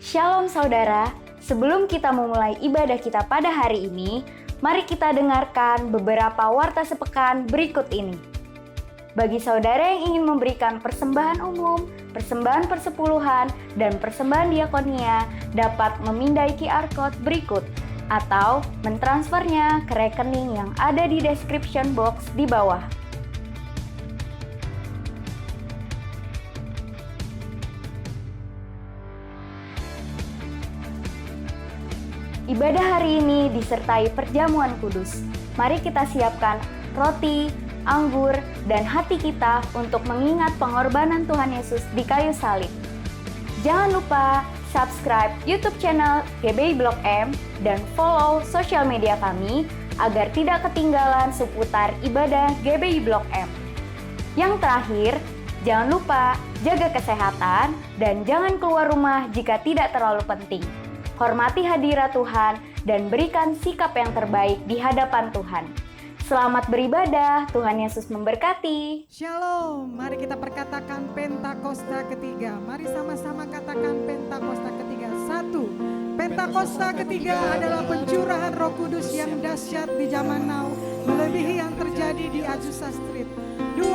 Shalom saudara, sebelum kita memulai ibadah kita pada hari ini, mari kita dengarkan beberapa warta sepekan berikut ini. Bagi saudara yang ingin memberikan persembahan umum, persembahan persepuluhan, dan persembahan diakonia, dapat memindai QR Code berikut, atau mentransfernya ke rekening yang ada di description box di bawah. Ibadah hari ini disertai perjamuan kudus. Mari kita siapkan roti, anggur, dan hati kita untuk mengingat pengorbanan Tuhan Yesus di kayu salib. Jangan lupa subscribe YouTube channel GBI Blok M dan follow sosial media kami agar tidak ketinggalan seputar ibadah GBI Blok M. Yang terakhir, jangan lupa jaga kesehatan dan jangan keluar rumah jika tidak terlalu penting. Hormati hadirat Tuhan dan berikan sikap yang terbaik di hadapan Tuhan. Selamat beribadah, Tuhan Yesus memberkati. Shalom, mari kita perkatakan Pentakosta ketiga. Mari sama-sama katakan Pentakosta ketiga. 1. Pentakosta ketiga adalah pencurahan Roh Kudus yang dahsyat di zaman now, melebihi yang terjadi di Azusa Street. 2.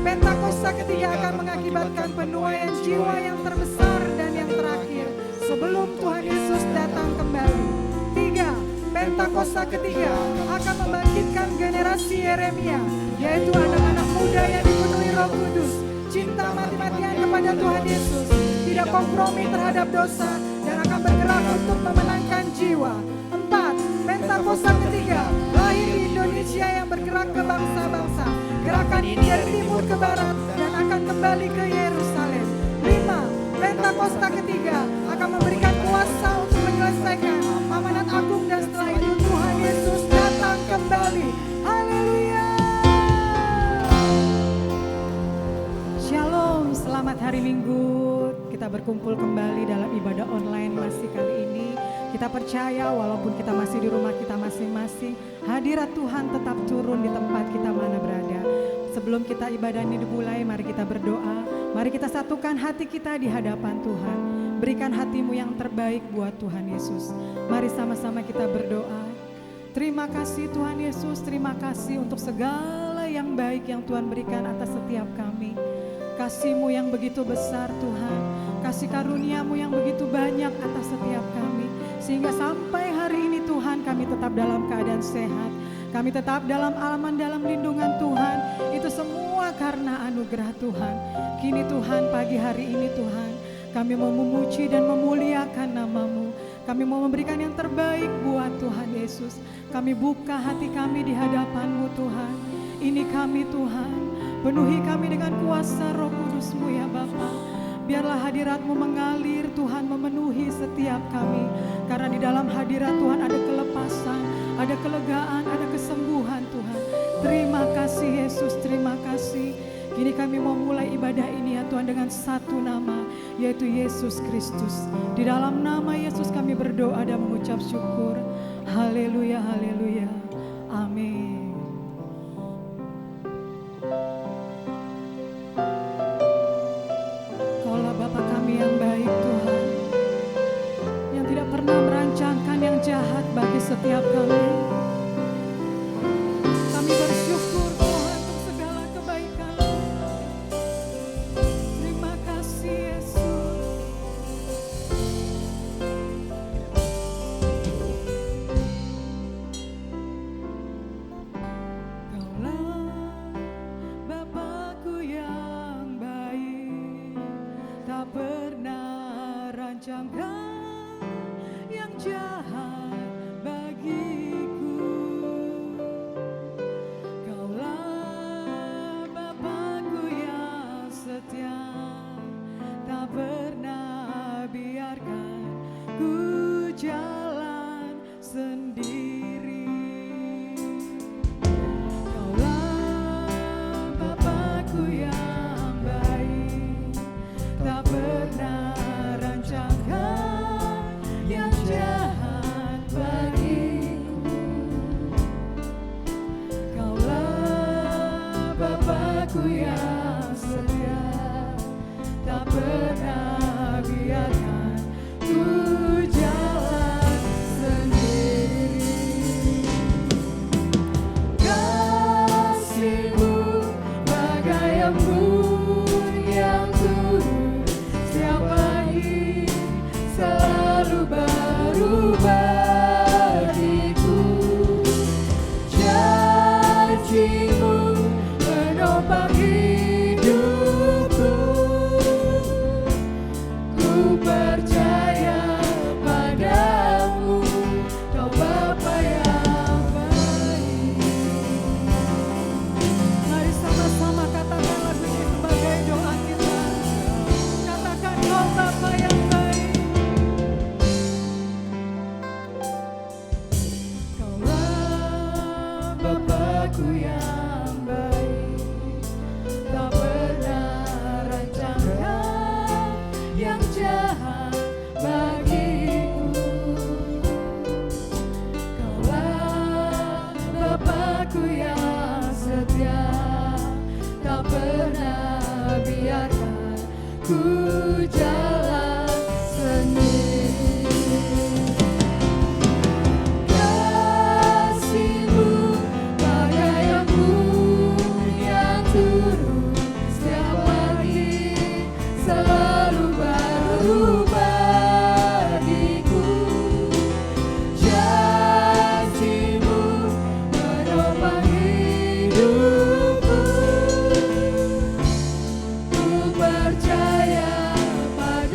Pentakosta ketiga akan mengakibatkan penuaian jiwa yang terbesar dan yang terakhir sebelum Tuhan Yesus datang kembali. 3. Pentakosta ketiga akan membangkitkan generasi Yeremia, yaitu anak-anak muda yang dipenuhi Roh Kudus, cinta mati-matian kepada Tuhan Yesus, tidak kompromi terhadap dosa, dan akan bergerak untuk memenangkan jiwa. 4. Pentakosta ketiga lahir di Indonesia yang bergerak ke bangsa-bangsa. Gerakan ini dari timur ke barat dan akan kembali ke Yerusalem. 5. Pentakosta ketiga akan memberikan kuasa untuk menyelesaikan amanat agung dan setelah itu Tuhan Yesus datang kembali. Haleluya. Shalom, selamat hari Minggu. Kita berkumpul kembali dalam ibadah online masih kali ini. Kita percaya walaupun kita masih di rumah kita masing-masing, hadirat Tuhan tetap turun di tempat kita mana berada. Sebelum kita ibadah ini dimulai, mari kita berdoa. Mari kita satukan hati kita di hadapan Tuhan. Berikan hatimu yang terbaik buat Tuhan Yesus. Mari sama-sama kita berdoa. Terima kasih Tuhan Yesus, terima kasih untuk segala yang baik yang Tuhan berikan atas setiap kami. Kasih-Mu yang begitu besar Tuhan, kasih karunia-Mu yang begitu banyak atas setiap kami. Sehingga sampai hari ini Tuhan kami tetap dalam keadaan sehat. Kami tetap dalam aman, dalam lindungan Tuhan. Itu semua karena anugerah Tuhan. Kini Tuhan, pagi hari ini Tuhan, kami mau memuji dan memuliakan nama-Mu. Kami mau memberikan yang terbaik buat Tuhan Yesus. Kami buka hati kami di hadapan-Mu Tuhan. Ini kami Tuhan, penuhi kami dengan kuasa Roh Kudus-Mu ya Bapa. Biarlah hadirat-Mu mengalir Tuhan, memenuhi setiap kami. Karena di dalam hadirat Tuhan ada kelepasan, ada kelegaan, ada kesembuhan Tuhan. Terima kasih Yesus, terima kasih. Kini kami mau mulai ibadah ini ya Tuhan dengan satu nama, yaitu Yesus Kristus. Di dalam nama Yesus kami berdoa dan mengucap syukur. Haleluya, haleluya. Amin. Kaulah Bapa kami yang baik Tuhan, yang tidak pernah merancangkan yang jahat bagi setiap kami. Kami bersyukur Tuhan untuk segala kebaikan-Mu. Terima kasih Yesus. Kaulah Bapakku yang baik, tak pernah rancangkan yang jahat bagiku. Kaulah Bapakku yang setia, tak pernah biarkan ku jalan sendiri. Kaulah Bapakku yang baik, tak pernah rancangkan kasih-Mu menopang hidupku. Ku percaya padamu, Kau Bapa yang baik. Mari sama-sama katakan lagu ini sebagai doa kita. Katakan Kau Bapa yang baik. Kaulah Bapakku yang baik, tak pernah rancangkan yang jahat bagiku. Kaulah Bapakku yang setia, tak pernah biarkan ku jalan sendiri. Kasih-Mu bagai embun yang turun setiap pagi, selalu baru bagiku. Janji-Mu menopang hidupku. Ku percaya padamu,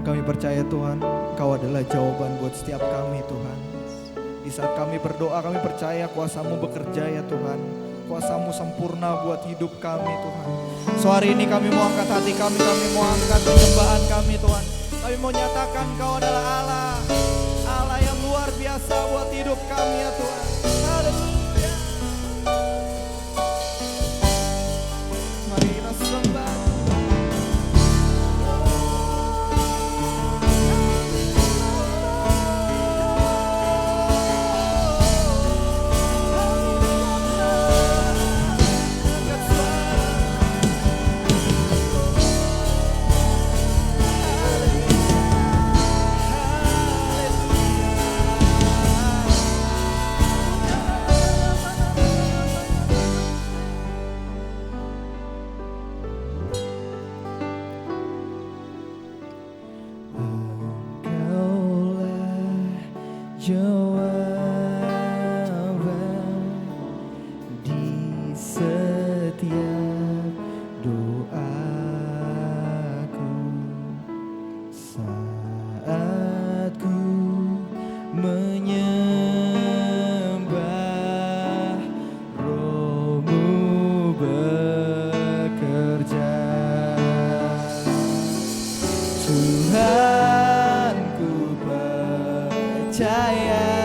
Tuhan, kami percaya Tuhan, Engkau adalah jawaban buat setiap kami Tuhan. Di saat kami berdoa, kami percaya kuasa-Mu bekerja ya Tuhan. Kuasa-Mu sempurna buat hidup kami Tuhan. So hari ini kami mau angkat hati kami mau angkat penyembahan kami Tuhan. Kami mau nyatakan Engkau adalah Allah, Allah yang luar biasa buat hidup kami ya Tuhan. Haleluya. Mari kita sembah. Jawaban di setiap doaku saat ku menyembah, Roh-Mu bekerja. Tuhan, ku percaya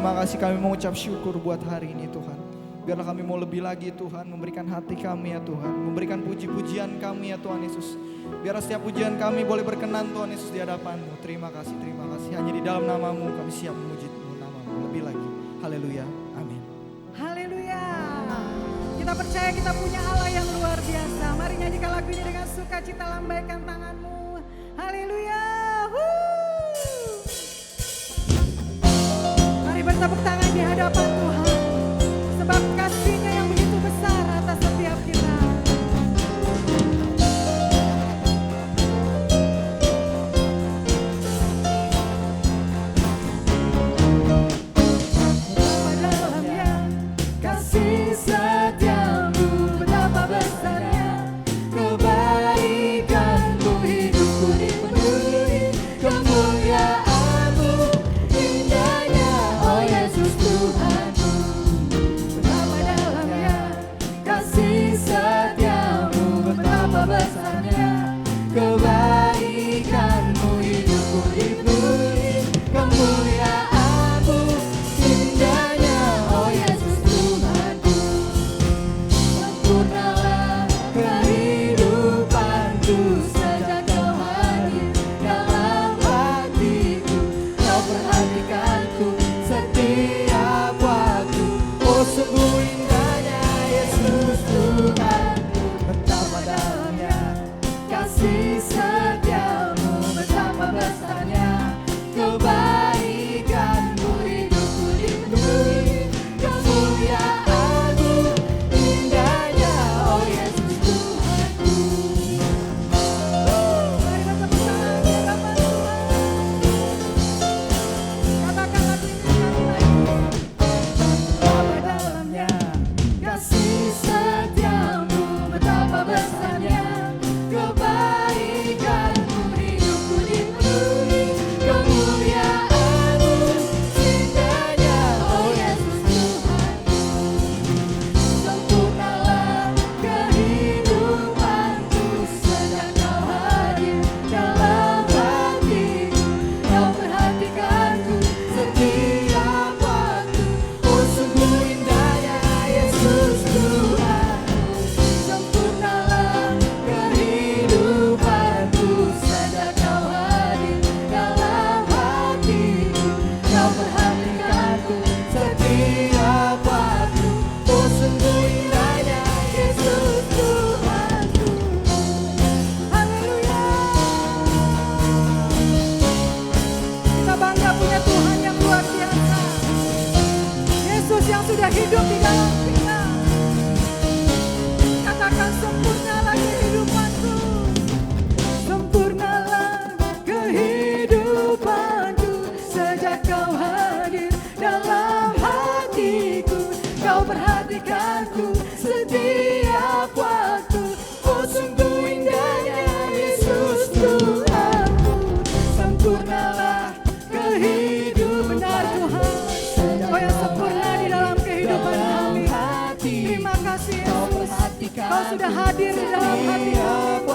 terima kasih, kami mengucap syukur buat hari ini Tuhan. Biarlah kami mau lebih lagi Tuhan, memberikan hati kami ya Tuhan, memberikan puji-pujian kami ya Tuhan Yesus. Biar setiap pujian kami boleh berkenan Tuhan Yesus di hadapan-Mu. Terima kasih, terima kasih. Hanya di dalam nama-Mu kami siap memuji nama-Mu lebih lagi. Haleluya, amin. Haleluya. Kita percaya kita punya Allah yang luar biasa. Mari nyanyikan lagu ini dengan sukacita, lambaikan tanganmu. Haleluya. Mari bertepuk tangan di hadapan Tuhan. Sebab kasih-Nya yang begitu besar atas setiap kita. Betapa dalamnya kasih setiamu, betapa besarnya kebaikan-Mu, hidupku dipenuhi kemuliaan-Mu, indahnya oh Yesus Tuhanku. Betapa dalamnya kasih setiamu, betapa besarnya kebaikan-Mu, hidupku dipenuhi kemuliaan-Mu, indahnya oh Yesus Tuhanku. Sempurnalah kehidupanku sejak Kau hadir dalam hatiku. Kau perhatikanku setiap waktu. Oh sungguh indahnya Yesus Tuhanku. Betapa dalamnya kasih setiamu, betapa besarnya kebaikan-Mu, hidupku dipenuhi kemuliaan-Mu, indahnya oh Yesus Tuhanku. Mari bertepuk tangan di hadapan Tuhan. Katakan lagu ini sekali lagi. Betapa dalamnya kasih setiamu, betapa besarnya kebaikan-Mu, hidupku dipenuhi kemuliaan-Mu, indahnya oh Yesus Tuhanku. Sempurnalah kehidupanku sejak Kau hadir dalam hatiku. Kau perhatikanku setiap waktu. Oh sungguh indahnya Yesus Tuhanku. Sempurnalah kehidupanku sejak Kau hadir dalam hatiku. Kau perhatikanku setiap waktu. Oh sungguh indahnya Yesus Tuhanku. Haleluya. Kita bangga punya Tuhan yang luar biasa. Yesus yang sudah hidup di dalam kita. Katakan sempurnalah kehidupanku. Sempurnalah kehidupanku sejak Kau hadir dalam hatiku. Kau perhatikanku setiap waktu. Oh sungguh indahnya Yesus Tuhanku. Sempurnalah kehidupan, benar Tuhan. Kau yang sempurna di dalam kehidupan kami. Terima kasih Yesus. Kau sudah hadir di dalam hati kami.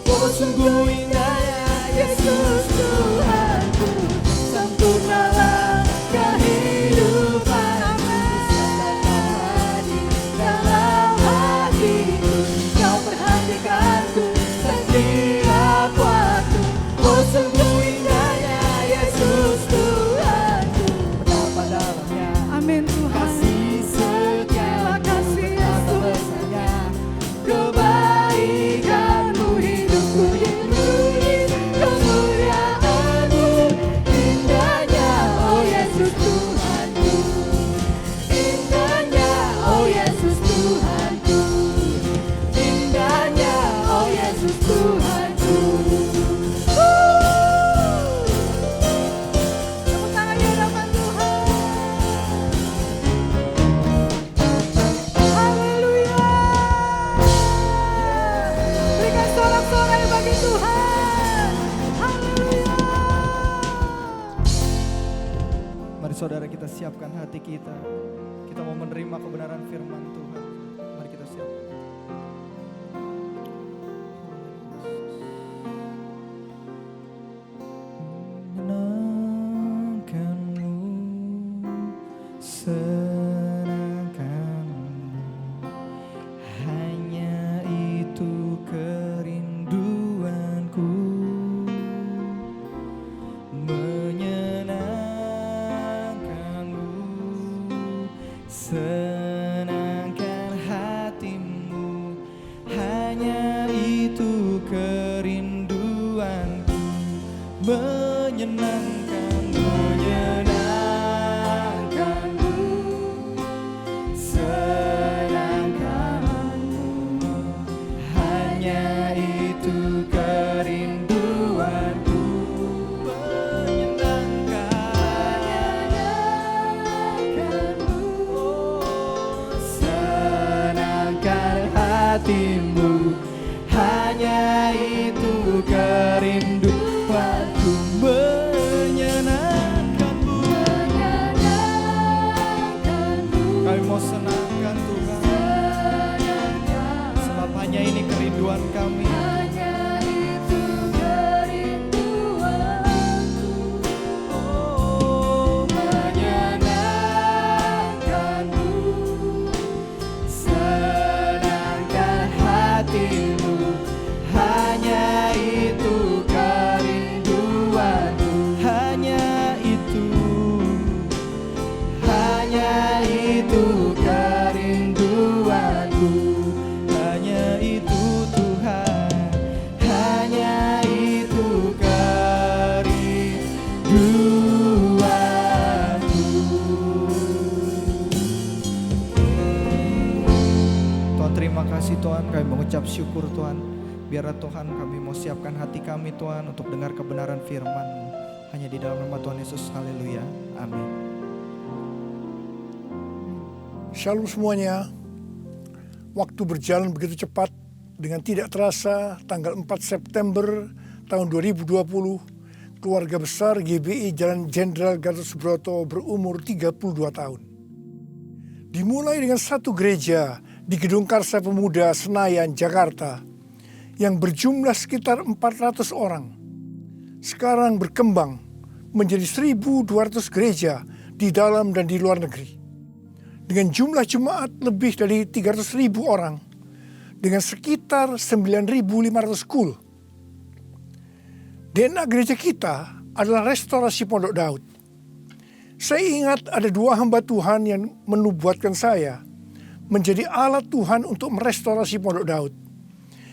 Oh sungguh indahnya Yesus Tuhanku. Sempurnalah kehidupanku sejak Kau hadir dalam hatiku. Kau perhatikanku setiap waktu. Oh sungguh indahnya Yesus Tuhanku. Betapa dalamnya amin Tuhan. Kasih setia, terima kasih Yesus. Kebaikan-Mu, hidupku dipenuhi kemuliaan-Mu, indahnya oh Yesus Tuhanku. Indahnya oh Yesus Tuhanku. Indahnya oh Yesus Tuhanku. Tepuk tangan di hadapan Tuhan. Haleluya. Berikan sorak-sorai bagi Tuhan. Haleluya. Mari saudara kita siapkan hati kita. Kita mau menerima kebenaran firman Tuhan. Mari kita siapkan. Menangkan senangkanmu, hanya itu kerinduanku, menyenangkanmu, senangkan hatimu, hanya itu kerinduanku, menyenangkanmu, senangkanmu, hanya itu kerinduanku, menyenangkanmu, senangkan hatimu, hanya itu kerinduanku, menyenangkanmu. Kami mau senangkan Tuhan, sebab hanya ini kerinduan kami. Oh, menyenangkanmu, senangkan hatimu, hanya itu kerinduanku, hanya itu kerinduanku, hanya itu Tuhan, hanya itu kerinduanku. Tuhan, terima kasih Tuhan, kami mengucap syukur Tuhan. Biarlah Tuhan kami mau siapkan hati kami Tuhan untuk dengar kebenaran firman-Mu. Hanya di dalam nama Tuhan Yesus, haleluya, amin. Shalom semuanya. Waktu berjalan begitu cepat. Dengan tidak terasa tanggal 4 September tahun 2020, keluarga besar GBI Jalan Jenderal Gatot Subroto berumur 32 tahun. Dimulai dengan satu gereja di Gedung Karsa Pemuda Senayan, Jakarta, yang berjumlah sekitar 400 orang. Sekarang berkembang menjadi 1.200 gereja di dalam dan di luar negeri. Dengan jumlah jemaat lebih dari 300.000 orang, dengan sekitar 9.500 school. DNA gereja kita adalah restorasi Pondok Daud. Saya ingat ada 2 hamba Tuhan yang menubuatkan saya menjadi alat Tuhan untuk merestorasi Pondok Daud,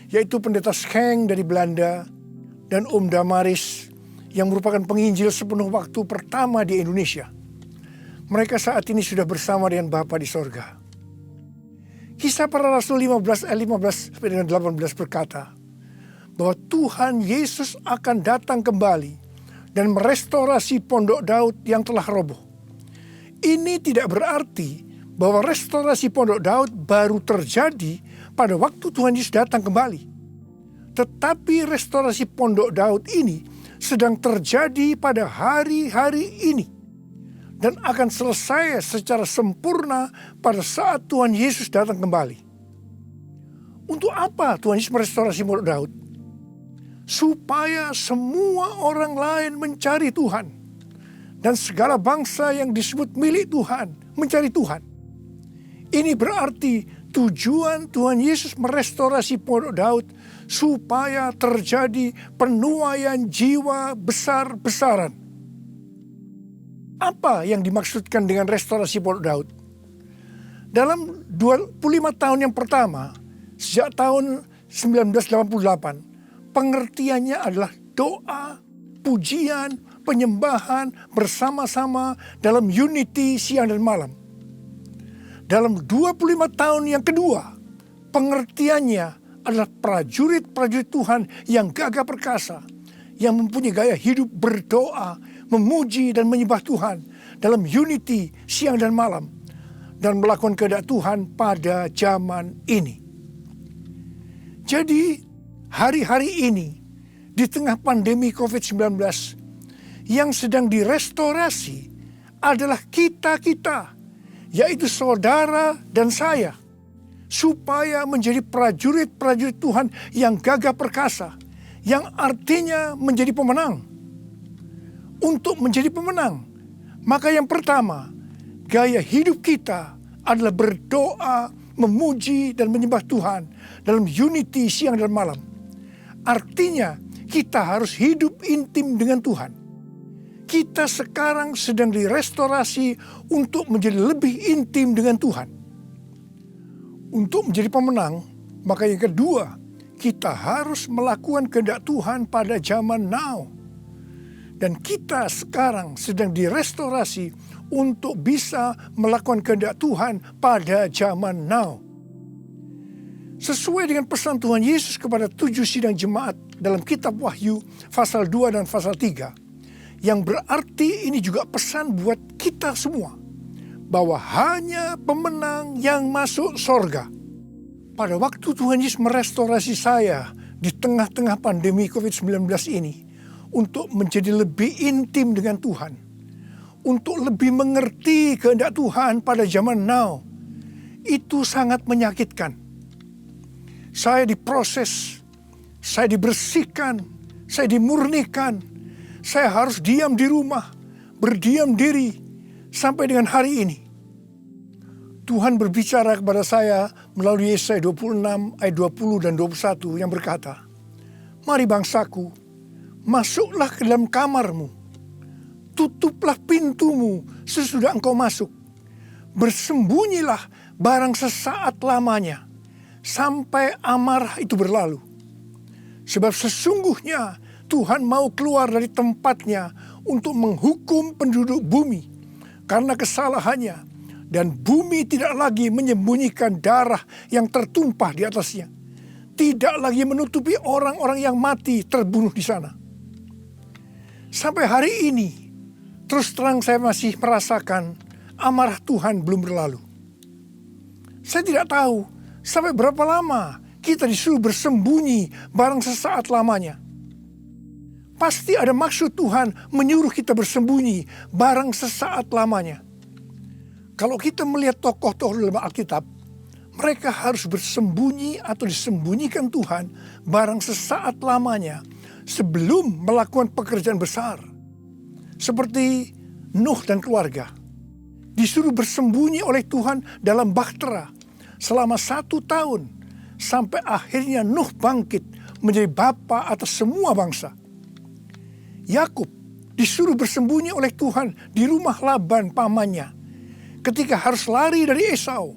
yaitu Pendeta Scheng dari Belanda dan Om Damaris yang merupakan penginjil sepenuh waktu pertama di Indonesia. Mereka saat ini sudah bersama dengan Bapa di sorga. Kisah Para Rasul 15 ayat 15 sampai dengan 18 berkata bahwa Tuhan Yesus akan datang kembali dan merestorasi Pondok Daud yang telah roboh. Ini tidak berarti bahwa restorasi Pondok Daud baru terjadi pada waktu Tuhan Yesus datang kembali. Tetapi restorasi Pondok Daud ini sedang terjadi pada hari-hari ini. Dan akan selesai secara sempurna pada saat Tuhan Yesus datang kembali. Untuk apa Tuhan Yesus merestorasi Pondok Daud? Supaya semua orang lain mencari Tuhan. Dan segala bangsa yang disebut milik Tuhan, mencari Tuhan. Ini berarti tujuan Tuhan Yesus merestorasi Pondok Daud supaya terjadi penuaian jiwa besar-besaran. Apa yang dimaksudkan dengan restorasi Pondok Daud? Dalam 25 tahun yang pertama, sejak tahun 1988, pengertiannya adalah doa, pujian, penyembahan bersama-sama dalam unity siang dan malam. Dalam 25 tahun yang kedua, pengertiannya adalah prajurit-prajurit Tuhan yang gagah perkasa, yang mempunyai gaya hidup berdoa, memuji dan menyembah Tuhan dalam unity siang dan malam, dan melakukan kehendak Tuhan pada zaman ini. Jadi hari-hari ini di tengah pandemi COVID-19 yang sedang direstorasi adalah kita-kita, yaitu saudara dan saya, supaya menjadi prajurit-prajurit Tuhan yang gagah perkasa, yang artinya menjadi pemenang. Untuk menjadi pemenang, maka yang pertama, gaya hidup kita adalah berdoa, memuji dan menyembah Tuhan dalam unity siang dan malam. Artinya kita harus hidup intim dengan Tuhan. Kita sekarang sedang direstorasi untuk menjadi lebih intim dengan Tuhan. Untuk menjadi pemenang, maka yang kedua, kita harus melakukan kehendak Tuhan pada zaman now. Dan kita sekarang sedang direstorasi untuk bisa melakukan kehendak Tuhan pada zaman now. Sesuai dengan pesan Tuhan Yesus kepada 7 sidang jemaat dalam kitab Wahyu pasal 2 dan pasal 3. Yang berarti ini juga pesan buat kita semua. Bahwa hanya pemenang yang masuk sorga. Pada waktu Tuhan Yesus merestorasi saya di tengah-tengah pandemi COVID-19 ini. Untuk menjadi lebih intim dengan Tuhan. Untuk lebih mengerti kehendak Tuhan pada zaman now. Itu sangat menyakitkan. Saya diproses, saya dibersihkan, saya dimurnikan. Saya harus diam di rumah, berdiam diri sampai dengan hari ini. Tuhan berbicara kepada saya melalui Yesaya 26 ayat 20 dan 21 yang berkata, "Mari bangsaku, masuklah ke dalam kamarmu, tutuplah pintumu sesudah engkau masuk. Bersembunyilah barang sesaat lamanya, sampai amarah itu berlalu. Sebab sesungguhnya Tuhan mau keluar dari tempatnya untuk menghukum penduduk bumi karena kesalahannya, dan bumi tidak lagi menyembunyikan darah yang tertumpah di atasnya. Tidak lagi menutupi orang-orang yang mati terbunuh di sana." Sampai hari ini, terus terang saya masih merasakan amarah Tuhan belum berlalu. Saya tidak tahu sampai berapa lama kita disuruh bersembunyi barang sesaat lamanya. Pasti ada maksud Tuhan menyuruh kita bersembunyi barang sesaat lamanya. Kalau kita melihat tokoh-tokoh dalam Alkitab, mereka harus bersembunyi atau disembunyikan Tuhan barang sesaat lamanya sebelum melakukan pekerjaan besar. Seperti Nuh dan keluarga. Disuruh bersembunyi oleh Tuhan dalam bahtera selama 1 tahun. Sampai akhirnya Nuh bangkit menjadi bapa atas semua bangsa. Yakub disuruh bersembunyi oleh Tuhan di rumah Laban pamannya. Ketika harus lari dari Esau.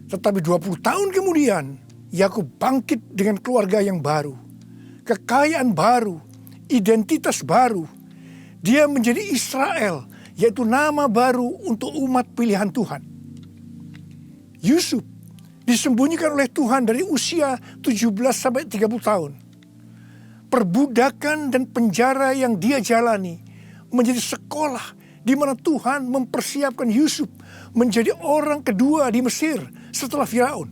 Tetapi 20 tahun kemudian Yakub bangkit dengan keluarga yang baru. Kekayaan baru, identitas baru. Dia menjadi Israel, yaitu nama baru untuk umat pilihan Tuhan. Yusuf disembunyikan oleh Tuhan dari usia 17 sampai 30 tahun. Perbudakan dan penjara yang dia jalani menjadi sekolah di mana Tuhan mempersiapkan Yusuf menjadi orang kedua di Mesir setelah Firaun.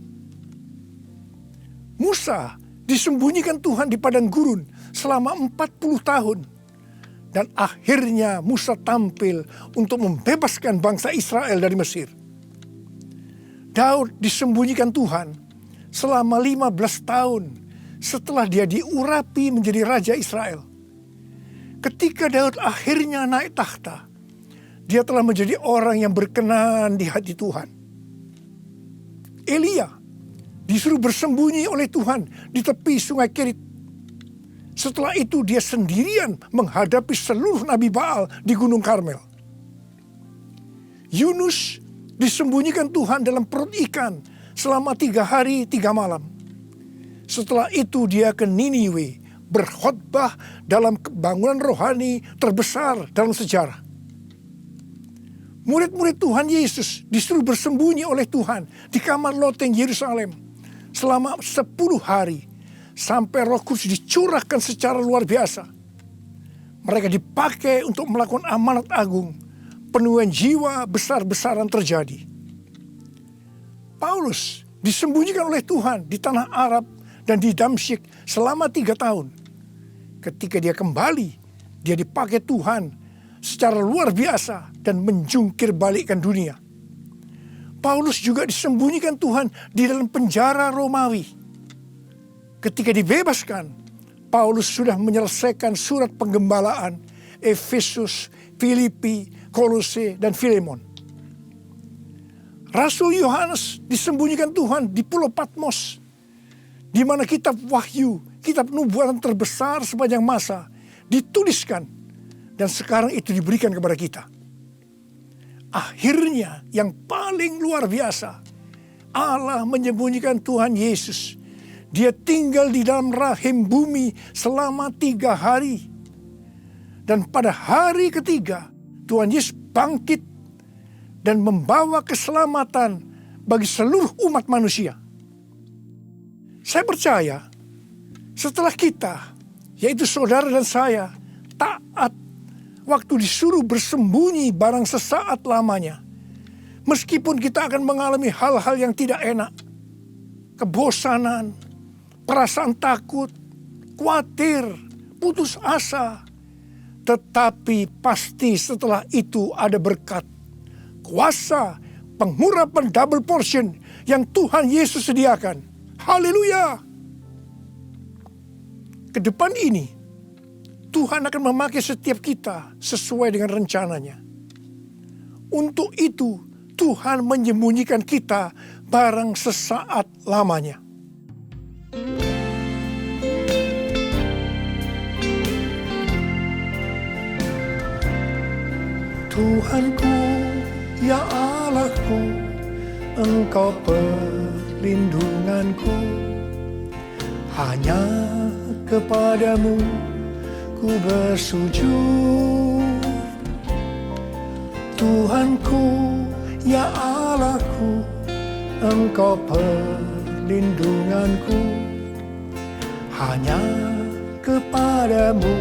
Musa disembunyikan Tuhan di padang gurun selama 40 tahun. Dan akhirnya Musa tampil untuk membebaskan bangsa Israel dari Mesir. Daud disembunyikan Tuhan selama 15 tahun setelah dia diurapi menjadi raja Israel. Ketika Daud akhirnya naik takhta, dia telah menjadi orang yang berkenan di hati Tuhan. Elia disuruh bersembunyi oleh Tuhan di tepi sungai Kerit. Setelah itu dia sendirian menghadapi seluruh Nabi Baal di Gunung Karmel. Yunus disembunyikan Tuhan dalam perut ikan selama 3 hari 3 malam. Setelah itu dia ke Niniwe berkhotbah dalam bangunan rohani terbesar dalam sejarah. Murid-murid Tuhan Yesus disuruh bersembunyi oleh Tuhan di kamar loteng Yerusalem selama 10 hari sampai Roh Kudus dicurahkan secara luar biasa. Mereka dipakai untuk melakukan amanat agung, penuaian jiwa besar-besaran terjadi. Paulus disembunyikan oleh Tuhan di tanah Arab dan di Damsyik selama 3 tahun. Ketika dia kembali, dia dipakai Tuhan secara luar biasa dan menjungkir balikkan dunia. Paulus juga disembunyikan Tuhan di dalam penjara Romawi. Ketika dibebaskan, Paulus sudah menyelesaikan surat penggembalaan Efesus, Filipi, Kolose, dan Filemon. Rasul Yohanes disembunyikan Tuhan di Pulau Patmos, di mana kitab Wahyu, kitab nubuatan terbesar sepanjang masa dituliskan, dan sekarang itu diberikan kepada kita. Akhirnya yang paling luar biasa, Allah menyembunyikan Tuhan Yesus. Dia tinggal di dalam rahim bumi selama 3 hari. Dan pada hari ketiga, Tuhan Yesus bangkit dan membawa keselamatan bagi seluruh umat manusia. Saya percaya setelah kita, yaitu saudara dan saya, taat waktu disuruh bersembunyi barang sesaat lamanya, meskipun kita akan mengalami hal-hal yang tidak enak, kebosanan, perasaan takut, khawatir, putus asa, tetapi pasti setelah itu ada berkat, kuasa, pengurapan double portion yang Tuhan Yesus sediakan. Haleluya! Ke depan ini, Tuhan akan memakai setiap kita sesuai dengan rencananya. Untuk itu, Tuhan menyembunyikan kita barang sesaat lamanya. Tuhanku, ya Allahku, Engkau perlindunganku. Hanya kepadamu ku bersujud. Tuhanku, ya Allahku, Engkau perlindunganku. Hanya kepadamu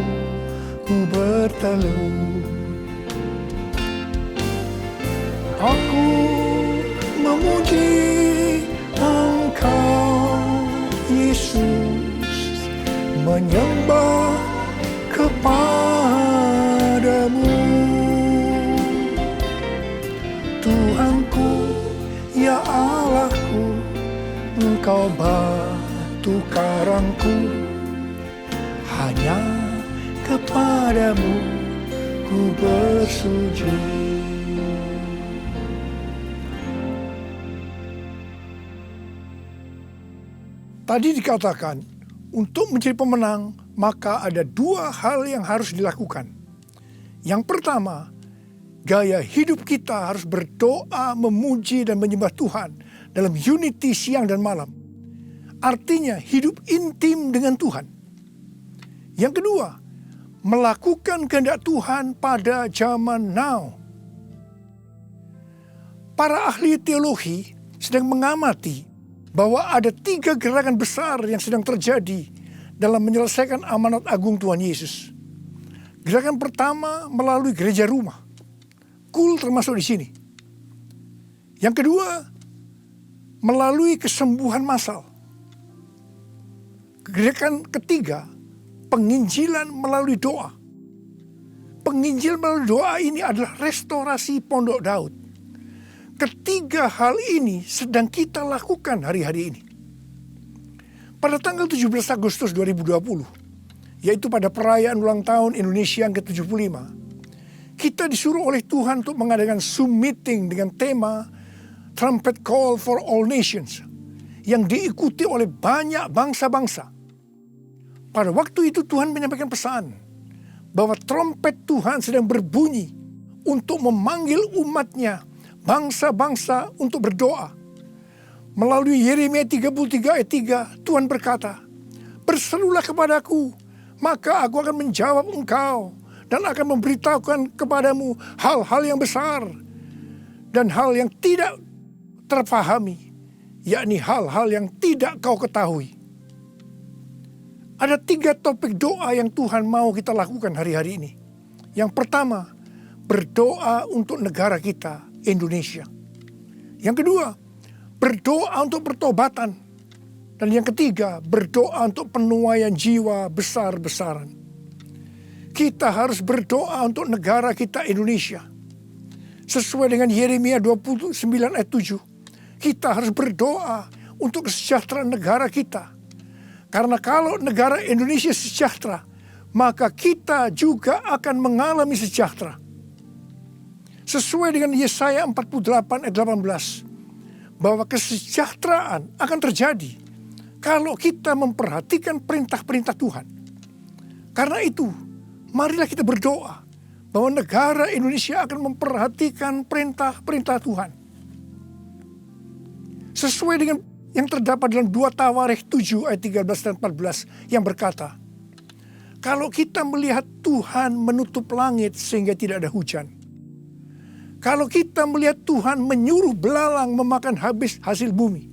ku bertelut. Aku memuji Engkau, Yesus, menyembah kepadamu. Tuhanku, ya Allahku, Engkau batu karangku. Hanya kepadamu ku bersujud. Tadi dikatakan, untuk menjadi pemenang, maka ada 2 hal yang harus dilakukan. Yang pertama, gaya hidup kita harus berdoa, memuji, dan menyembah Tuhan dalam unity siang dan malam. Artinya hidup intim dengan Tuhan. Yang kedua, melakukan kehendak Tuhan pada zaman now. Para ahli teologi sedang mengamati bahwa ada 3 gerakan besar yang sedang terjadi dalam menyelesaikan amanat agung Tuhan Yesus. Gerakan pertama melalui gereja rumah. Kul termasuk di sini. Yang kedua, melalui kesembuhan massal. Gerakan ketiga, penginjilan melalui doa. Penginjilan melalui doa ini adalah restorasi Pondok Daud. Ketiga hal ini sedang kita lakukan hari-hari ini. Pada tanggal 17 Agustus 2020, yaitu pada perayaan ulang tahun Indonesia yang ke-75, kita disuruh oleh Tuhan untuk mengadakan Zoom meeting dengan tema Trumpet Call for All Nations, yang diikuti oleh banyak bangsa-bangsa. Pada waktu itu Tuhan menyampaikan pesan bahwa trompet Tuhan sedang berbunyi untuk memanggil umatnya, bangsa-bangsa, untuk berdoa. Melalui Yeremia 33 ayat 3, Tuhan berkata, "Berserulah kepadaku, maka aku akan menjawab engkau dan akan memberitahukan kepadamu hal-hal yang besar dan hal yang tidak terpahami, yakni hal-hal yang tidak kau ketahui." Ada 3 topik doa yang Tuhan mau kita lakukan hari-hari ini. Yang pertama, berdoa untuk negara kita, Indonesia. Yang kedua, berdoa untuk pertobatan. Dan yang ketiga, berdoa untuk penuaian jiwa besar-besaran. Kita harus berdoa untuk negara kita, Indonesia. Sesuai dengan Yeremia 29 ayat 7, kita harus berdoa untuk kesejahteraan negara kita. Karena kalau negara Indonesia sejahtera, maka kita juga akan mengalami sejahtera. Sesuai dengan Yesaya 48 ayat 18, bahwa kesejahteraan akan terjadi kalau kita memperhatikan perintah-perintah Tuhan. Karena itu, marilah kita berdoa bahwa negara Indonesia akan memperhatikan perintah-perintah Tuhan. Sesuai dengan yang terdapat dalam 2 Tawarikh 7 ayat 13 dan 14 yang berkata, kalau kita melihat Tuhan menutup langit sehingga tidak ada hujan. Kalau kita melihat Tuhan menyuruh belalang memakan habis hasil bumi.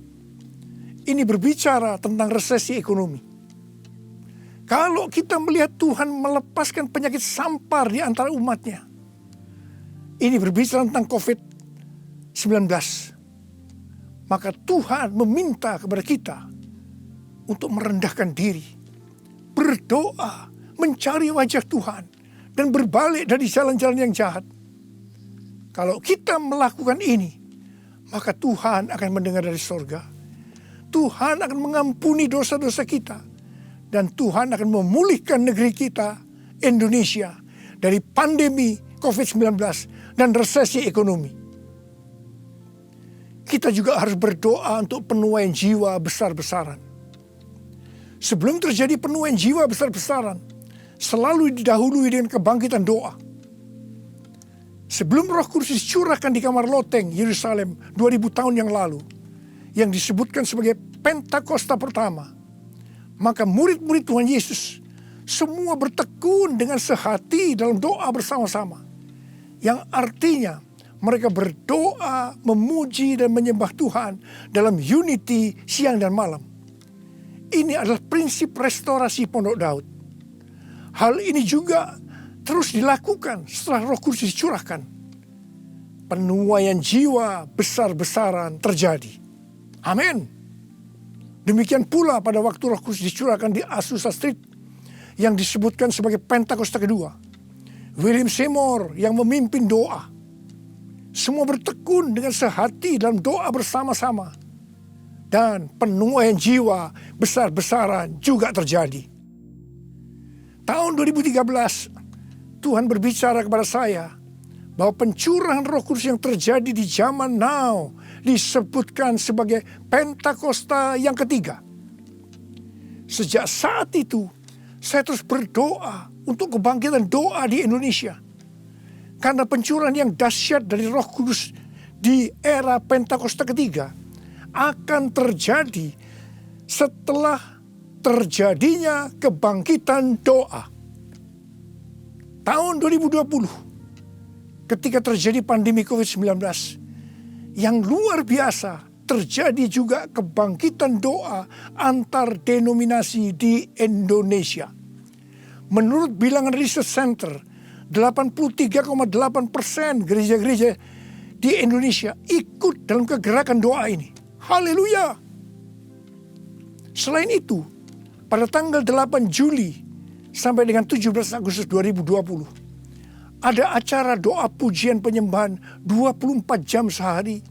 Ini berbicara tentang resesi ekonomi. Kalau kita melihat Tuhan melepaskan penyakit sampar di antara umatnya. Ini berbicara tentang COVID-19. Maka Tuhan meminta kepada kita untuk merendahkan diri. Berdoa, mencari wajah Tuhan. Dan berbalik dari jalan-jalan yang jahat. Kalau kita melakukan ini, maka Tuhan akan mendengar dari sorga. Tuhan akan mengampuni dosa-dosa kita. Dan Tuhan akan memulihkan negeri kita, Indonesia, dari pandemi COVID-19 dan resesi ekonomi. Kita juga harus berdoa untuk penuaian jiwa besar-besaran. Sebelum terjadi penuaian jiwa besar-besaran, selalu didahului dengan kebangkitan doa. Sebelum Roh Kudus dicurahkan di kamar loteng Yerusalem 2000 tahun yang lalu, yang disebutkan sebagai Pentakosta pertama, maka murid-murid Tuhan Yesus semua bertekun dengan sehati dalam doa bersama-sama, yang artinya mereka berdoa, memuji dan menyembah Tuhan dalam unity siang dan malam. Ini adalah prinsip restorasi Pondok Daud. Hal ini juga terus dilakukan setelah Roh Kudus dicurahkan. Penuaian jiwa besar-besaran terjadi. Amin. Demikian pula pada waktu Roh Kudus dicurahkan di Azusa Street yang disebutkan sebagai Pentakosta kedua. William Seymour yang memimpin doa. Semua bertekun dengan sehati dalam doa bersama-sama. Dan penuaian jiwa besar-besaran juga terjadi. Tahun 2013 Tuhan berbicara kepada saya bahwa pencurahan Roh Kudus yang terjadi di zaman now disebutkan sebagai Pentakosta yang ketiga. Sejak saat itu, saya terus berdoa untuk kebangkitan doa di Indonesia. Karena pencurahan yang dahsyat dari Roh Kudus di era Pentakosta ketiga akan terjadi setelah terjadinya kebangkitan doa. Tahun 2020, ketika terjadi pandemi COVID-19, yang luar biasa, terjadi juga kebangkitan doa antar denominasi di Indonesia. Menurut bilangan Research Center, 83,8% gereja-gereja di Indonesia ikut dalam kegerakan doa ini. Haleluya! Selain itu, pada tanggal 8 Juli sampai dengan 17 Agustus 2020, ada acara doa pujian penyembahan 24 jam sehari,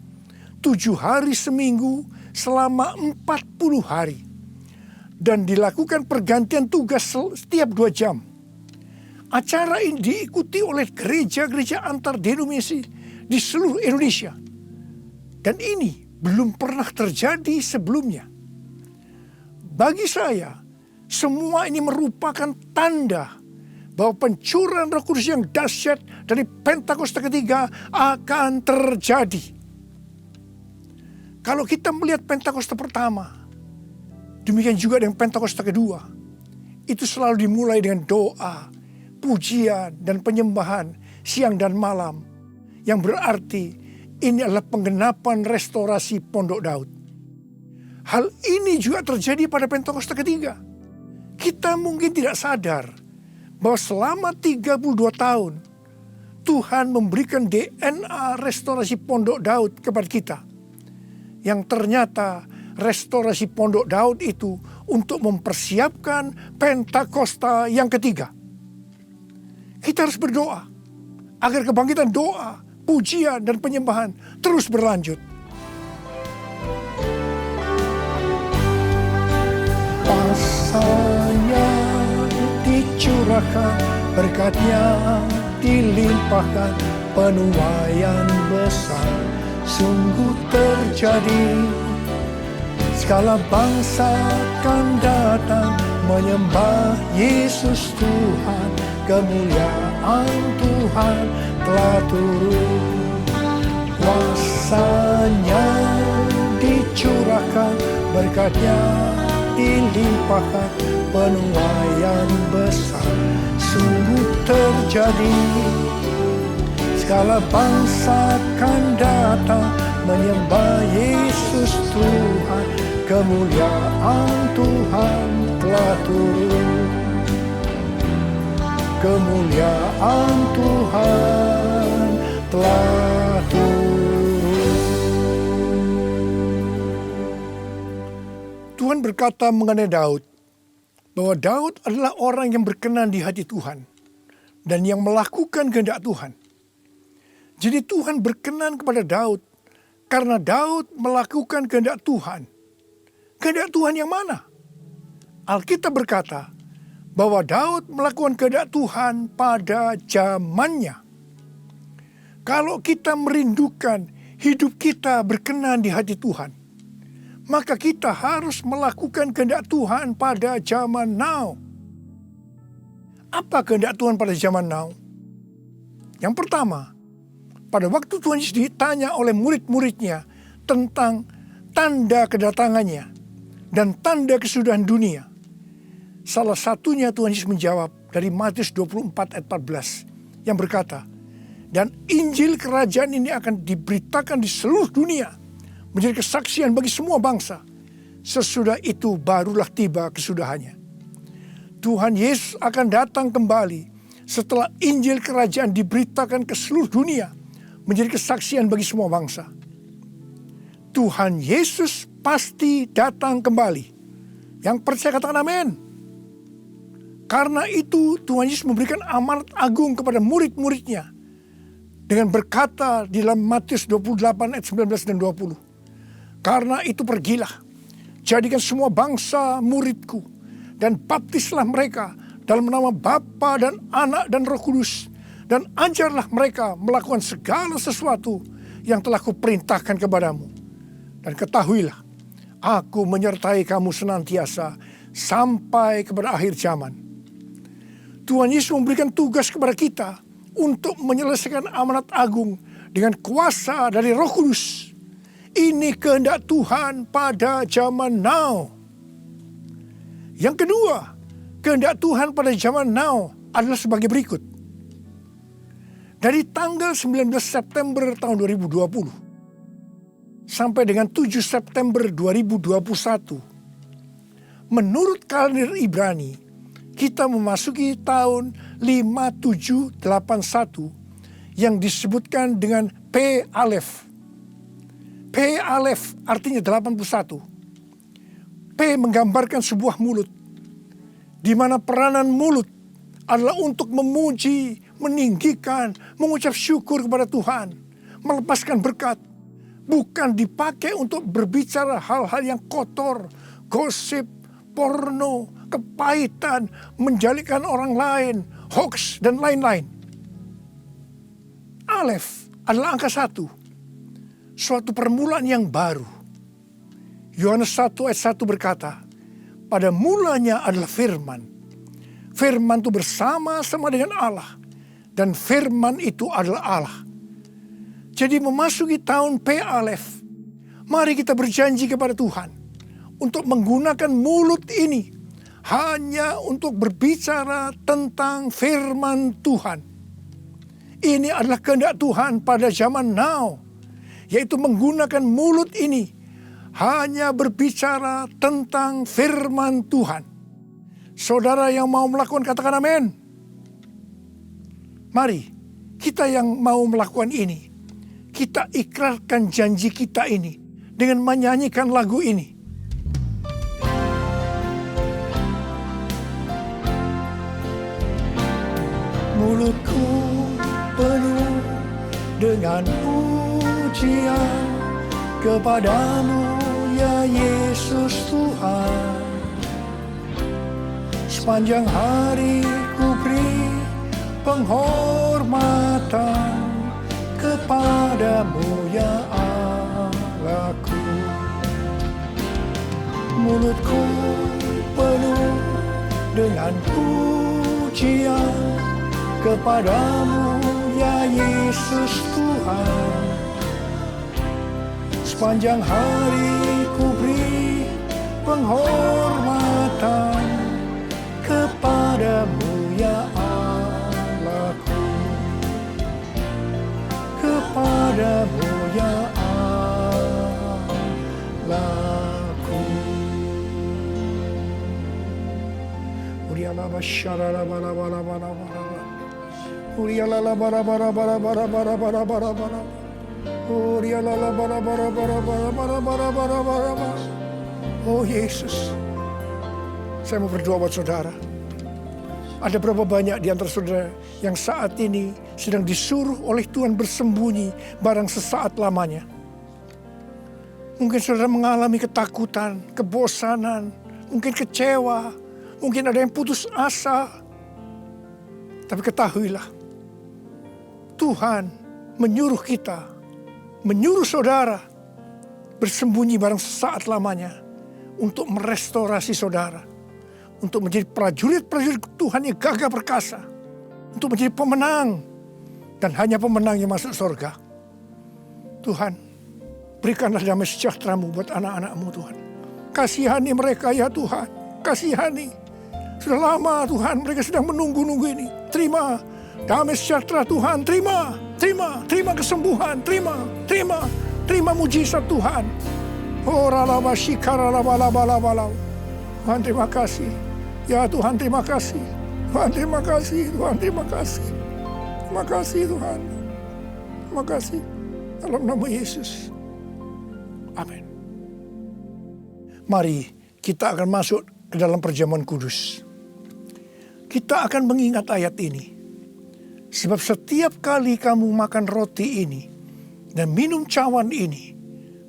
7 hari seminggu, selama 40 hari. Dan dilakukan pergantian tugas setiap 2 jam. Acara ini diikuti oleh gereja-gereja antar denominasi di seluruh Indonesia. Dan ini belum pernah terjadi sebelumnya. Bagi saya, semua ini merupakan tanda bahwa pencurahan Roh Kudus yang dahsyat dari Pentakosta ketiga akan terjadi. Kalau kita melihat Pentakosta pertama, demikian juga dengan Pentakosta kedua, itu selalu dimulai dengan doa, pujian, dan penyembahan siang dan malam, yang berarti ini adalah penggenapan restorasi Pondok Daud. Hal ini juga terjadi pada Pentakosta ketiga. Kita mungkin tidak sadar bahwa selama 32 tahun Tuhan memberikan DNA restorasi Pondok Daud kepada kita. Yang ternyata restorasi Pondok Daud itu untuk mempersiapkan Pentakosta yang ketiga. Kita harus berdoa agar kebangkitan doa, pujian, dan penyembahan terus berlanjut. Pasanya dicurahkan, berkatnya dilimpahkan, penuaian besar sungguh terjadi. Segala bangsa akan datang menyembah Yesus Tuhan. Kemuliaan Tuhan telah turun. Kuasanya dicurahkan, berkatnya dilimpahkan, penuaian besar sungguh terjadi. Segala bangsa akan datang menyembah Yesus Tuhan. Kemuliaan Tuhan telah turun. Kemuliaan Tuhan telah turun. Tuhan berkata mengenai Daud, bahwa Daud adalah orang yang berkenan di hati Tuhan dan yang melakukan kehendak Tuhan. Jadi Tuhan berkenan kepada Daud karena Daud melakukan kehendak Tuhan. Kehendak Tuhan yang mana? Alkitab berkata bahwa Daud melakukan kehendak Tuhan pada zamannya. Kalau kita merindukan hidup kita berkenan di hati Tuhan, maka kita harus melakukan kehendak Tuhan pada zaman now. Apa kehendak Tuhan pada zaman now? Yang pertama, pada waktu Tuhan Yesus ditanya oleh murid-muridnya tentang tanda kedatangannya dan tanda kesudahan dunia, salah satunya Tuhan Yesus menjawab dari Matius 24 ayat 14 yang berkata, dan Injil kerajaan ini akan diberitakan di seluruh dunia menjadi kesaksian bagi semua bangsa. Sesudah itu barulah tiba kesudahannya. Tuhan Yesus akan datang kembali setelah Injil kerajaan diberitakan ke seluruh dunia menjadi kesaksian bagi semua bangsa. Tuhan Yesus pasti datang kembali. Yang percaya katakan amin. Karena itu Tuhan Yesus memberikan amanat agung kepada murid-muridnya dengan berkata di dalam Matius 28 ayat 19 dan 20. Karena itu pergilah, jadikan semua bangsa muridku, dan baptislah mereka dalam nama Bapa dan Anak dan Roh Kudus, dan ajarlah mereka melakukan segala sesuatu yang telah kuperintahkan kepadamu. Dan ketahuilah, aku menyertai kamu senantiasa sampai kepada akhir zaman. Tuhan Yesus memberikan tugas kepada kita untuk menyelesaikan amanat agung dengan kuasa dari Roh Kudus. Ini kehendak Tuhan pada zaman now. Yang kedua, kehendak Tuhan pada zaman now adalah sebagai berikut. Dari tanggal 19 September tahun 2020 sampai dengan 7 September 2021, menurut kalender Ibrani, kita memasuki tahun 5781 yang disebutkan dengan P Alef. P Alef artinya 81. P menggambarkan sebuah mulut, di mana peranan mulut adalah untuk memuji, meninggikan, mengucap syukur kepada Tuhan, melepaskan berkat, bukan dipakai untuk berbicara hal-hal yang kotor, gosip, porno, kepahitan, menjalikan orang lain, hoax, dan lain-lain. Alef adalah angka 1, suatu permulaan yang baru. Yohanes 1 ayat 1 berkata, pada mulanya adalah firman. Firman itu bersama-sama dengan Allah, dan firman itu adalah Allah. Jadi memasuki tahun P Alef, mari kita berjanji kepada Tuhan untuk menggunakan mulut ini hanya untuk berbicara tentang firman Tuhan. Ini adalah kehendak Tuhan pada zaman now, yaitu menggunakan mulut ini hanya berbicara tentang firman Tuhan. Saudara yang mau melakukan katakan amin. Mari kita yang mau melakukan ini, kita ikrarkan janji kita ini dengan menyanyikan lagu ini. Mulutku penuh dengan pujian kepadamu ya Yesus Tuhan. Sepanjang hari ku beri penghormatan kepadamu ya Allah. Allahku. Mulutku penuh dengan pujian kepadamu ya Yesus Tuhan. Sepanjang hari ku beri penghormatan kepadamu ya Allahku. Kepadamu ya Allahku. Uriala basyara bara bara bara bara. Uriala bara bara bara bara bara bara bara bara. Uriala bara bara bara bara bara bara bara bara. Oh Yesus, saya mau berdoa buat saudara. Ada berapa banyak di antara saudara yang saat ini sedang disuruh oleh Tuhan bersembunyi barang sesaat lamanya. Mungkin saudara mengalami ketakutan, kebosanan, mungkin kecewa, mungkin ada yang putus asa. Tapi ketahuilah, Tuhan menyuruh kita, menyuruh saudara bersembunyi barang sesaat lamanya untuk merestorasi saudara. Untuk menjadi prajurit-prajurit Tuhan yang gagah perkasa. Untuk menjadi pemenang. Dan hanya pemenang yang masuk surga. Tuhan, berikanlah damai sejahtera-Mu buat anak-anak-Mu Tuhan. Kasihani mereka ya Tuhan. Kasihani. Sudah lama Tuhan mereka sedang menunggu-nunggu ini. Terima damai sejahtera Tuhan. Terima kesembuhan. Terima mujizat Tuhan. Oh ralabasyikaralalabalabalau. Tuhan terima kasih. Ya Tuhan terima kasih. Tuhan terima kasih. Tuhan terima kasih. Terima kasih Tuhan. Terima kasih. Dalam nama Yesus. Amin. Mari kita akan masuk ke dalam perjamuan kudus. Kita akan mengingat ayat ini. Sebab setiap kali kamu makan roti ini dan minum cawan ini,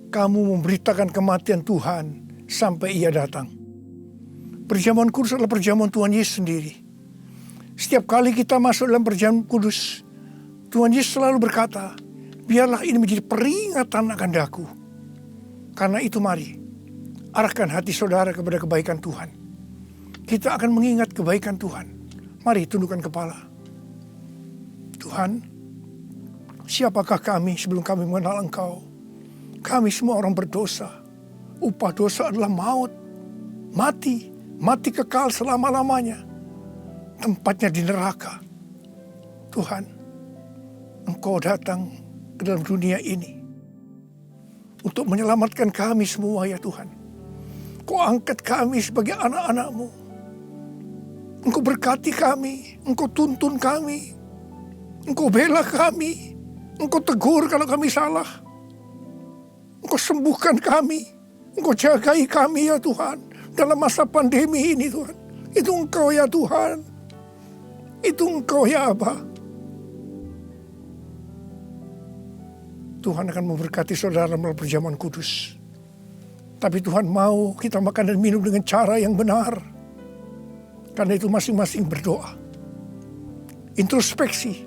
kamu memberitakan kematian Tuhan sampai Ia datang. Perjamuan kudus adalah perjamuan Tuhan Yesus sendiri. Setiap kali kita masuk dalam perjamuan kudus, Tuhan Yesus selalu berkata, biarlah ini menjadi peringatan akan daku. Karena itu mari, arahkan hati saudara kepada kebaikan Tuhan. Kita akan mengingat kebaikan Tuhan. Mari tundukkan kepala. Tuhan, siapakah kami sebelum kami mengenal Engkau? Kami semua orang berdosa. Upah dosa adalah maut, mati kekal selama-lamanya. Tempatnya di neraka. Tuhan, Engkau datang ke dalam dunia ini untuk menyelamatkan kami semua ya Tuhan. Kau angkat kami sebagai anak-anak-Mu. Engkau berkati kami, Engkau tuntun kami, Engkau bela kami, Engkau tegur kalau kami salah. Engkau sembuhkan kami, Engkau jagai kami ya Tuhan. Dalam masa pandemi ini Tuhan. Itu Engkau ya Tuhan. Itu Engkau ya Aba. Tuhan akan memberkati saudara melalui perjamuan kudus. Tapi Tuhan mau kita makan dan minum dengan cara yang benar. Karena itu masing-masing berdoa. Introspeksi.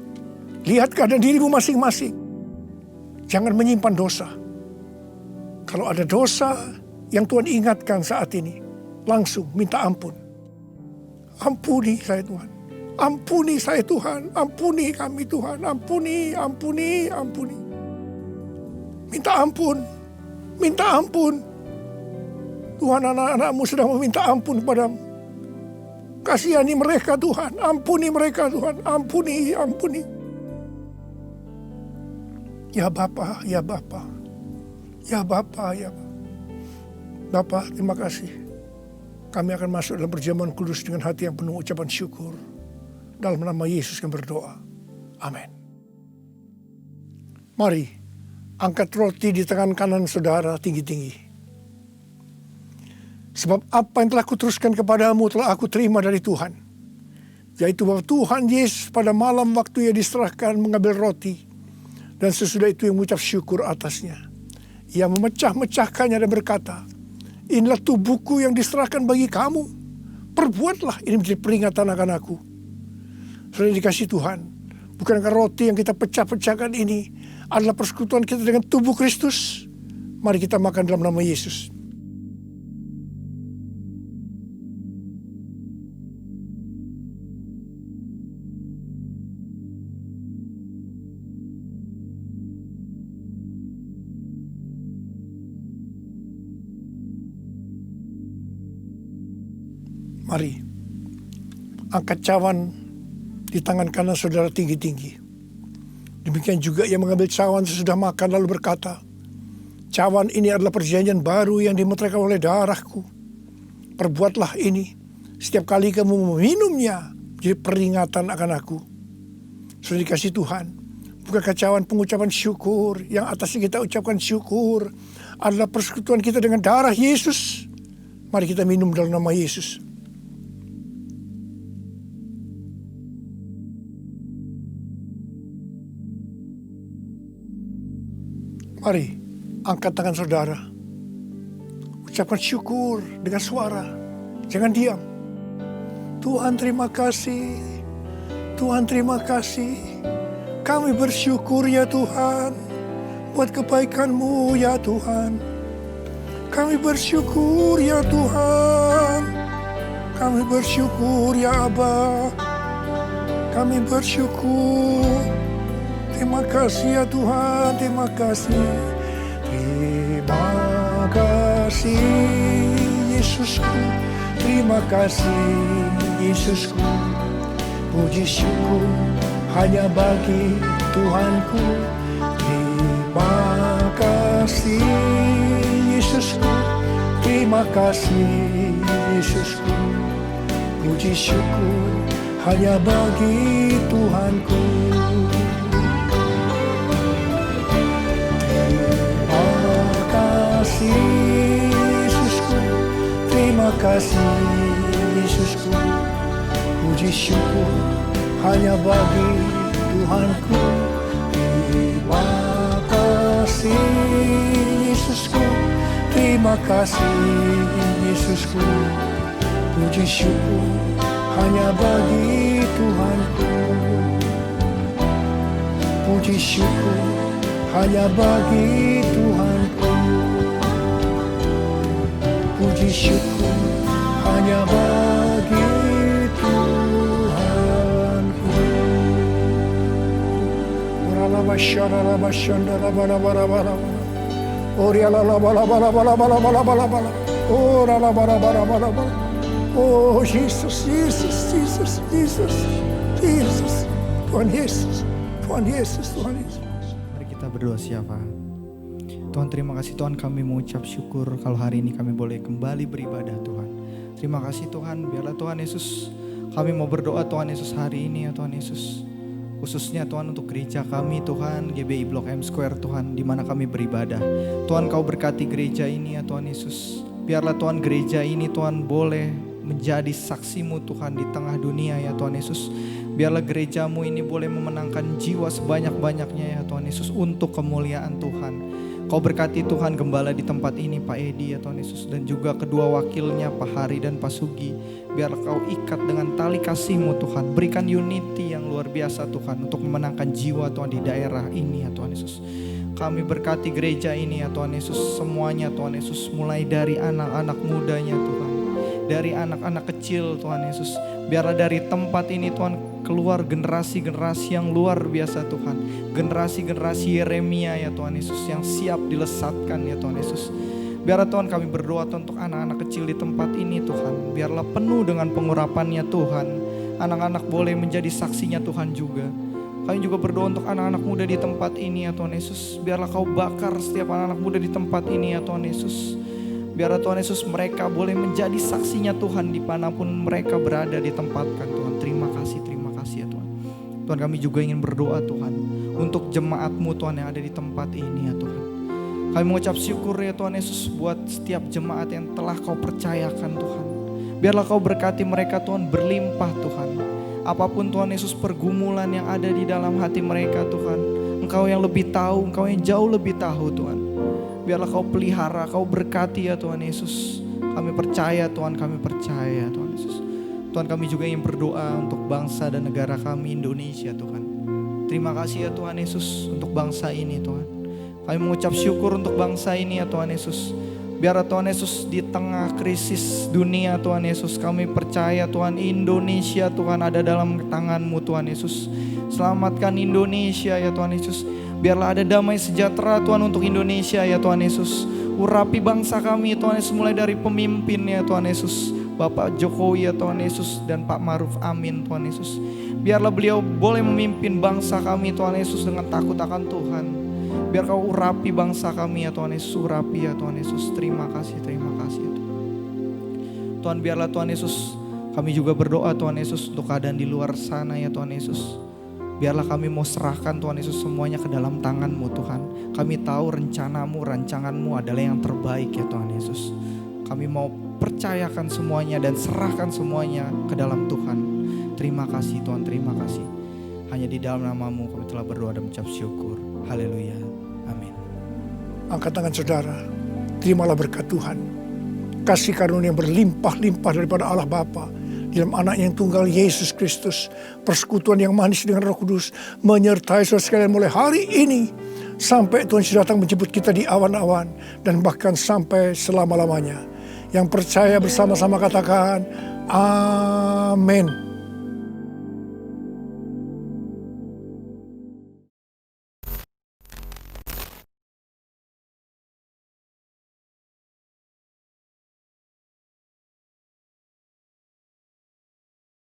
Lihat keadaan dirimu masing-masing. Jangan menyimpan dosa. Kalau ada dosa yang Tuhan ingatkan saat ini, langsung minta ampun. Ampuni saya Tuhan. Ampuni saya Tuhan. Ampuni kami Tuhan. Ampuni. Minta ampun. Minta ampun. Tuhan, anak-anak-Mu sedang meminta ampun kepadamu. Kasihani mereka Tuhan. Ampuni mereka Tuhan. Ampuni. Ya Bapa, ya Bapa. Ya Bapa, ya Bapa. Bapa, terima kasih. Kami akan masuk dalam perjamuan kudus dengan hati yang penuh ucapan syukur. Dalam nama Yesus kami berdoa. Amin. Mari, angkat roti di tangan kanan saudara tinggi-tinggi. Sebab apa yang telah kuteruskan kepadamu telah aku terima dari Tuhan. Yaitu bahwa Tuhan Yesus pada malam waktu Ia diserahkan mengambil roti. Dan sesudah itu Ia mengucap syukur atasnya. Ia memecah-mecahkannya dan berkata, inilah tubuhku yang diserahkan bagi kamu. Perbuatlah ini menjadi peringatan akan aku. Sudah dikasih Tuhan. Bukankah roti yang kita pecah-pecahkan ini adalah persekutuan kita dengan tubuh Kristus? Mari kita makan dalam nama Yesus. Mari, angkat cawan di tangan kanan saudara tinggi-tinggi. Demikian juga yang mengambil cawan sesudah makan lalu berkata, cawan ini adalah perjanjian baru yang dimeteraikan oleh darahku. Perbuatlah ini setiap kali kamu meminumnya, jadi peringatan akan aku. Sudah dikasih Tuhan, bukankah cawan pengucapan syukur yang atasnya kita ucapkan syukur adalah persekutuan kita dengan darah Yesus. Mari kita minum dalam nama Yesus. Mari, angkat tangan saudara. Ucapkan syukur dengan suara. Jangan diam. Tuhan terima kasih. Tuhan terima kasih. Kami bersyukur ya Tuhan. Buat kebaikan-Mu ya Tuhan. Kami bersyukur ya Tuhan. Kami bersyukur ya Aba. Kami bersyukur. Terima kasih ya Tuhan, terima kasih. Terima kasih Yesusku, terima kasih Yesusku. Puji syukur hanya bagi Tuhanku. Terima kasih Yesusku, terima kasih Yesusku. Puji syukur hanya bagi Tuhanku. Yesusku, terima kasih Yesusku. Puji syukur hanya bagi Tuhanku. Terima kasih Yesusku, terima kasih Yesusku. Puji syukur hanya bagi Tuhanku. Puji syukur hanya bagi Tuhanku. Puji syukur hanya bagi Tuhanku. Oh Yesus, Yesus, Yesus, Yesus, Yesus, Tuhan Yesus, Tuhan Yesus, Tuhan Yesus. Mari kita berdoa siapa? Tuhan terima kasih Tuhan, kami mengucap syukur kalau hari ini kami boleh kembali beribadah Tuhan. Terima kasih Tuhan, biarlah Tuhan Yesus kami mau berdoa Tuhan Yesus hari ini ya Tuhan Yesus. Khususnya Tuhan untuk gereja kami Tuhan, GBI Blok M Square Tuhan, di mana kami beribadah. Tuhan Kau berkati gereja ini ya Tuhan Yesus. Biarlah Tuhan gereja ini Tuhan boleh menjadi saksi-Mu Tuhan di tengah dunia ya Tuhan Yesus. Biarlah gereja-Mu ini boleh memenangkan jiwa sebanyak-banyaknya ya Tuhan Yesus untuk kemuliaan Tuhan. Kau berkati Tuhan gembala di tempat ini Pak Edi ya Tuhan Yesus, dan juga kedua wakilnya Pak Hari dan Pak Sugi. Biarlah Kau ikat dengan tali kasih-Mu Tuhan. Berikan unity yang luar biasa Tuhan untuk memenangkan jiwa Tuhan di daerah ini ya Tuhan Yesus. Kami berkati gereja ini ya Tuhan Yesus, semuanya Tuhan Yesus, mulai dari anak-anak mudanya Tuhan, dari anak-anak kecil Tuhan Yesus. Biarlah dari tempat ini Tuhan keluar generasi-generasi yang luar biasa Tuhan. Generasi-generasi Yeremia ya Tuhan Yesus, yang siap dilesatkan ya Tuhan Yesus. Biarlah Tuhan kami berdoa Tuhan untuk anak-anak kecil di tempat ini Tuhan. Biarlah penuh dengan pengurapannya Tuhan. Anak-anak boleh menjadi saksinya Tuhan juga. Kami juga berdoa untuk anak-anak muda di tempat ini ya Tuhan Yesus. Biarlah Kau bakar setiap anak-anak muda di tempat ini ya Tuhan Yesus. Biarlah Tuhan Yesus mereka boleh menjadi saksinya Tuhan dimanapun mereka berada ditempatkan Tuhan. Terima kasih ya Tuhan. Tuhan kami juga ingin berdoa Tuhan untuk jemaat-Mu Tuhan yang ada di tempat ini ya Tuhan. Kami mengucap syukur ya Tuhan Yesus buat setiap jemaat yang telah Kau percayakan Tuhan. Biarlah Kau berkati mereka Tuhan berlimpah Tuhan. Apapun Tuhan Yesus pergumulan yang ada di dalam hati mereka Tuhan, Engkau yang lebih tahu, Engkau yang jauh lebih tahu Tuhan. Biarlah Kau pelihara, Kau berkati ya Tuhan Yesus. Kami percaya Tuhan, kami percaya Tuhan Yesus. Tuhan kami juga ingin berdoa untuk bangsa dan negara kami Indonesia Tuhan. Terima kasih ya Tuhan Yesus untuk bangsa ini Tuhan. Kami mengucap syukur untuk bangsa ini ya Tuhan Yesus. Biar Tuhan Yesus di tengah krisis dunia Tuhan Yesus, kami percaya Tuhan Indonesia Tuhan ada dalam tangan-Mu Tuhan Yesus. Selamatkan Indonesia ya Tuhan Yesus. Biarlah ada damai sejahtera Tuhan untuk Indonesia ya Tuhan Yesus. Urapi bangsa kami Tuhan Yesus, mulai dari pemimpin ya Tuhan Yesus, Bapak Jokowi ya Tuhan Yesus, dan Pak Maruf Amin Tuhan Yesus. Biarlah beliau boleh memimpin bangsa kami Tuhan Yesus dengan takut akan Tuhan. Biar Kau urapi bangsa kami ya Tuhan Yesus, urapi ya Tuhan Yesus. Terima kasih ya Tuhan. Tuhan, biarlah Tuhan Yesus, kami juga berdoa Tuhan Yesus untuk keadaan di luar sana ya Tuhan Yesus. Biarlah kami mau serahkan Tuhan Yesus semuanya ke dalam tangan-Mu Tuhan. Kami tahu rencana-Mu, rancangan-Mu adalah yang terbaik ya Tuhan Yesus. Kami mau percayakan semuanya dan serahkan semuanya ke dalam Tuhan. Terima kasih Tuhan, terima kasih. Hanya di dalam nama-Mu kami telah berdoa dan mengucap syukur. Haleluya. Amin. Angkat tangan saudara, terimalah berkat Tuhan. Kasih karunia yang berlimpah-limpah daripada Allah Bapa di dalam anaknya yang tunggal Yesus Kristus. Persekutuan yang manis dengan Roh Kudus menyertai saudara sekalian mulai hari ini sampai Tuhan Yesus datang menjemput kita di awan-awan dan bahkan sampai selama-lamanya. Yang percaya bersama-sama katakan amin.